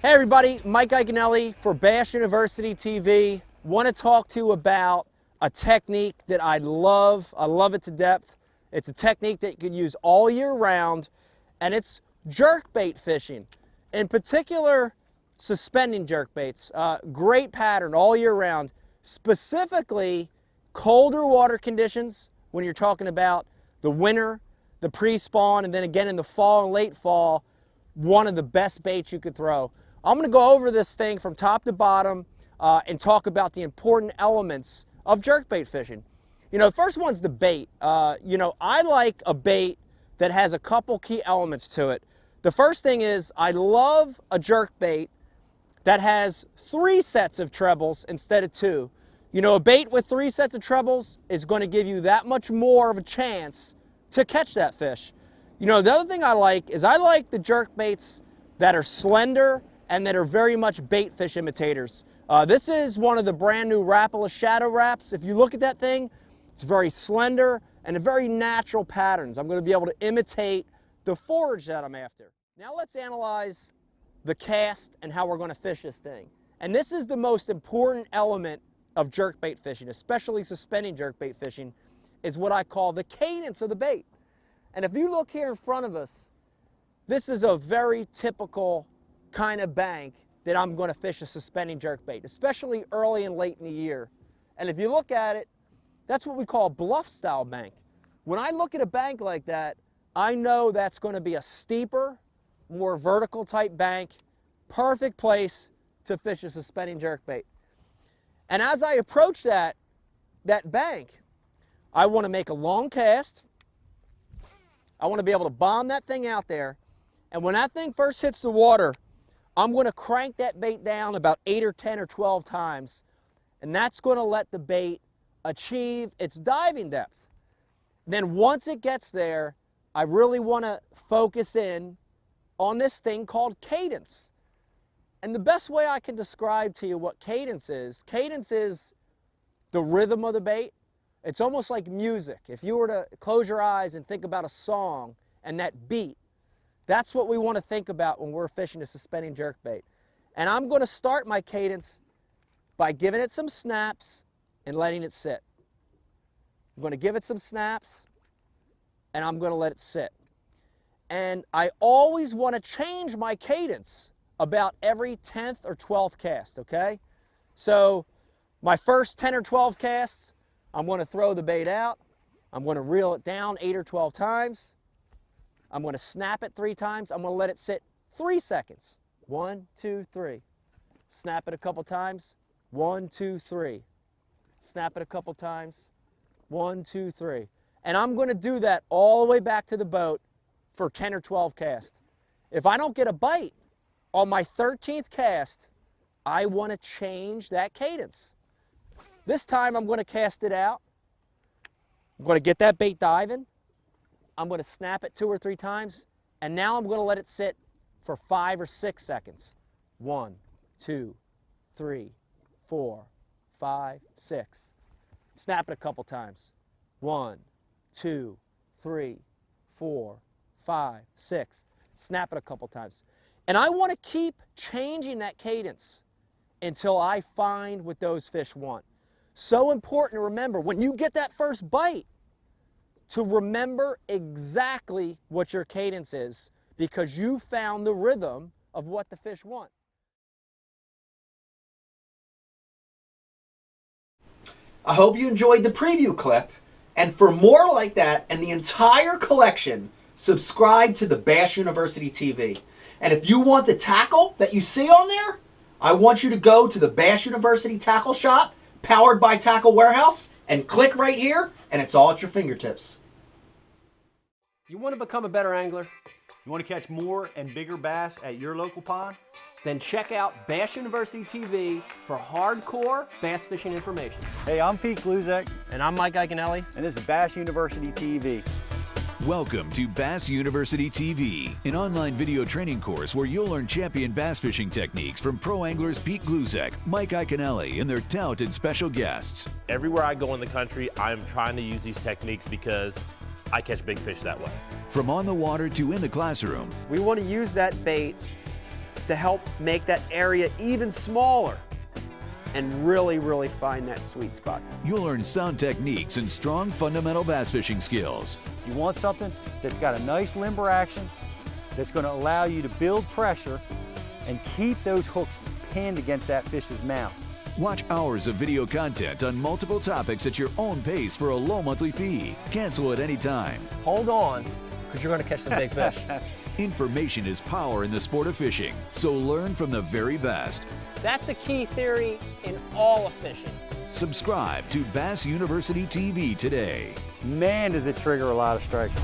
Hey everybody, Mike Iaconelli for Bass University TV. Want to talk to you about a technique that I love it to depth. It's a technique that you can use all year round, and it's jerkbait fishing. In particular, suspending jerkbaits. Great pattern all year round, specifically colder water conditions when you're talking about the winter, the pre-spawn, and then again in the fall and late fall, one of the best baits you could throw. I'm going to go over this thing from top to bottom and talk about the important elements of jerkbait fishing. You know, the first one's the bait. I like a bait that has a couple key elements to it. The first thing is I love a jerkbait that has 3 sets of trebles instead of 2. You know, a bait with 3 sets of trebles is going to give you that much more of a chance to catch that fish. You know, the other thing I like the jerkbaits that are slender and that are very much bait fish imitators. This is one of the brand new Rapala Shadow Wraps. If you look at that thing, it's very slender and a very natural patterns. I'm going to be able to imitate the forage that I'm after. Now let's analyze the cast and how we're going to fish this thing. And this is the most important element of jerkbait fishing, especially suspending jerkbait fishing, is what I call the cadence of the bait. And if you look here in front of us, this is a very typical kind of bank that I'm going to fish a suspending jerkbait, especially early and late in the year. And if you look at it, that's what we call a bluff style bank. When I look at a bank like that, I know that's going to be a steeper, more vertical type bank, perfect place to fish a suspending jerkbait. And as I approach that bank, I want to make a long cast. I want to be able to bomb that thing out there. And when that thing first hits the water, I'm going to crank that bait down about 8 or 10 or 12 times, and that's going to let the bait achieve its diving depth. Then once it gets there, I really want to focus in on this thing called cadence. And the best way I can describe to you what cadence is the rhythm of the bait. It's almost like music. If you were to close your eyes and think about a song and that beat, that's what we want to think about when we're fishing a suspending jerkbait. And I'm going to start my cadence by giving it some snaps and letting it sit. I'm going to give it some snaps and I'm going to let it sit. And I always want to change my cadence about every 10th or 12th cast, okay? So my first 10 or 12 casts, I'm going to throw the bait out. I'm going to reel it down 8 or 12 times. I'm going to snap it 3 times. I'm going to let it sit 3 seconds. 1, 2, 3. Snap it a couple times. 1, 2, 3. Snap it a couple times. 1, 2, 3. And I'm going to do that all the way back to the boat for 10 or 12 casts. If I don't get a bite on my 13th cast, I want to change that cadence. This time I'm going to cast it out. I'm going to get that bait diving. I'm going to snap it 2 or 3 times, and now I'm going to let it sit for 5 or 6 seconds. 1, 2, 3, 4, 5, 6. Snap it a couple times. 1, 2, 3, 4, 5, 6. Snap it a couple times. And I want to keep changing that cadence until I find what those fish want. So important to remember, when you get that first bite, to remember exactly what your cadence is, because you found the rhythm of what the fish want. I hope you enjoyed the preview clip, and for more like that and the entire collection, subscribe to the Bass University TV. And if you want the tackle that you see on there, I want you to go to the Bass University Tackle Shop, powered by Tackle Warehouse, and click right here, and it's all at your fingertips. You want to become a better angler? You want to catch more and bigger bass at your local pond? Then check out Bass University TV for hardcore bass fishing information. Hey, I'm Pete Gluzek. And I'm Mike Iaconelli. And this is Bass University TV. Welcome to Bass University TV, an online video training course where you'll learn champion bass fishing techniques from pro anglers Pete Gluzek, Mike Iaconelli, and their talented special guests. Everywhere I go in the country, I'm trying to use these techniques because I catch big fish that way. From on the water to in the classroom, we want to use that bait to help make that area even smaller and really find that sweet spot. You'll learn sound techniques and strong fundamental bass fishing skills. You want something that's got a nice limber action, that's going to allow you to build pressure and keep those hooks pinned against that fish's mouth. Watch hours of video content on multiple topics at your own pace for a low monthly fee. Cancel at any time. Hold on, because you're going to catch some big fish. Information is power in the sport of fishing, so learn from the very best. That's a key theory in all of fishing. Subscribe to Bass University TV today. Man, does it trigger a lot of strikes.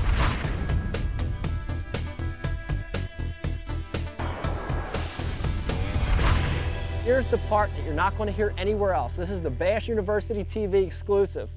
Here's the part that you're not going to hear anywhere else. This is the Bass University TV exclusive.